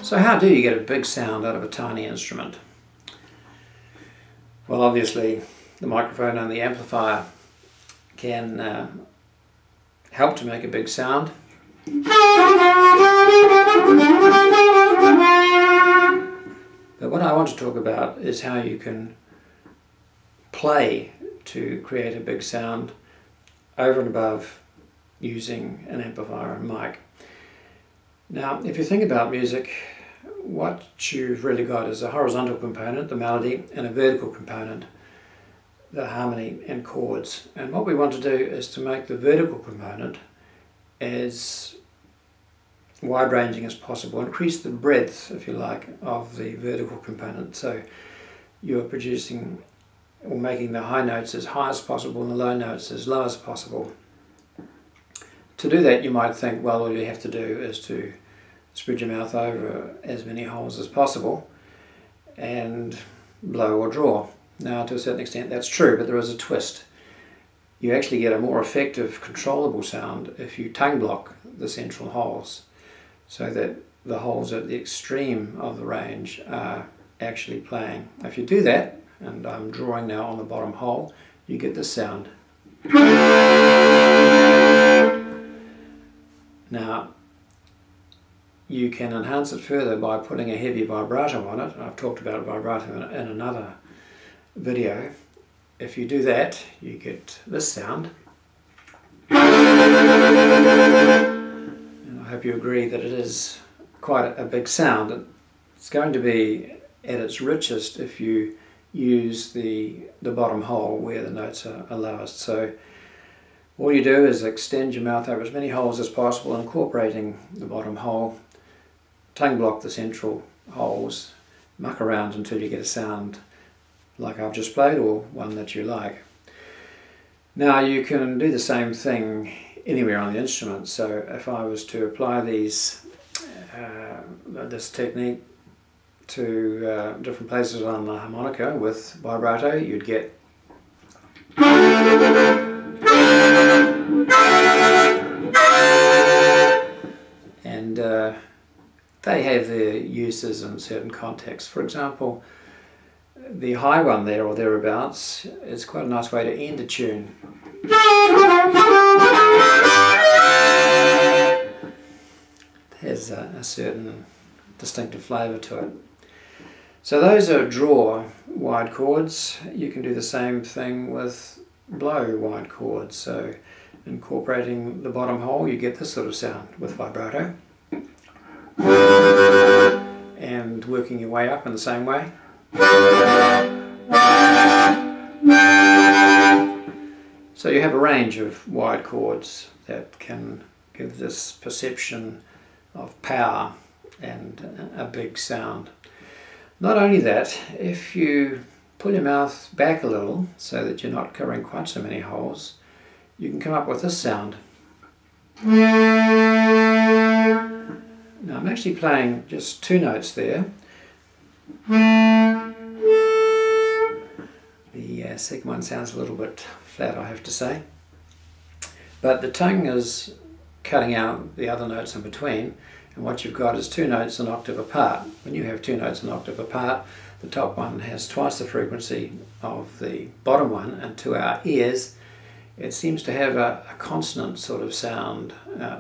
So how do you get a big sound out of a tiny instrument? Well, obviously the microphone and the amplifier can help to make a big sound. But what I want to talk about is how you can play to create a big sound over and above using an amplifier and mic. Now, if you think about music, what you've really got is a horizontal component, the melody, and a vertical component, the harmony and chords. And what we want to do is to make the vertical component as wide-ranging as possible, increase the breadth, if you like, of the vertical component. So you're producing or making the high notes as high as possible and the low notes as low as possible. To do that, you might think, well, all you have to do is to spread your mouth over as many holes as possible and blow or draw. Now, to a certain extent that's true, but there is a twist. You actually get a more effective, controllable sound if you tongue block the central holes, so that the holes at the extreme of the range are actually playing. If you do that, and I'm drawing now on the bottom hole, you get this sound. Now, you can enhance it further by putting a heavy vibrato on it. I've talked about vibrato in another video. If you do that, you get this sound. And I hope you agree that it is quite a big sound. It's going to be at its richest if you use the bottom hole where the notes are lowest. So all you do is extend your mouth over as many holes as possible, incorporating the bottom hole, tongue block the central holes, muck around until you get a sound like I've just played, or one that you like. Now you can do the same thing anywhere on the instrument. So if I was to apply this technique to different places on the harmonica with vibrato, you'd get and they have their uses in certain contexts. For example, the high one there or thereabouts is quite a nice way to end a tune. It has a certain distinctive flavour to it. So those are draw wide chords. You can do the same thing with blow wide chords. So incorporating the bottom hole, you get this sort of sound with vibrato. And working your way up in the same way. So you have a range of wide chords that can give this perception of power and a big sound. Not only that, if you pull your mouth back a little so that you're not covering quite so many holes, you can come up with this sound. Now I'm actually playing just two notes there. The second one sounds a little bit flat, I have to say. But the tongue is cutting out the other notes in between, and what you've got is two notes an octave apart. When you have two notes an octave apart, the top one has twice the frequency of the bottom one, and to our ears it seems to have a consonant sort of sound,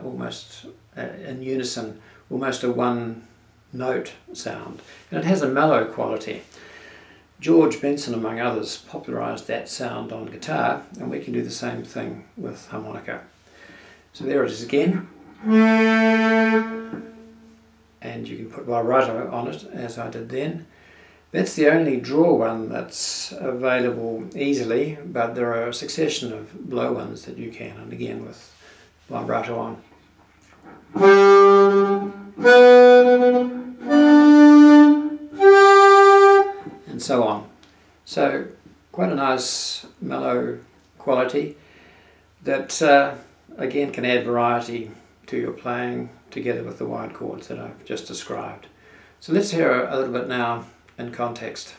almost in unison, almost a one note sound, and it has a mellow quality. George Benson, among others, popularised that sound on guitar, and we can do the same thing with harmonica. So there it is again, and you can put vibrato on it as I did then. That's the only draw one that's available easily, but there are a succession of blow ones that you can, and again with vibrato on. And so on. So quite a nice mellow quality that again can add variety to your playing together with the wide chords that I've just described. So let's hear a little bit now in context.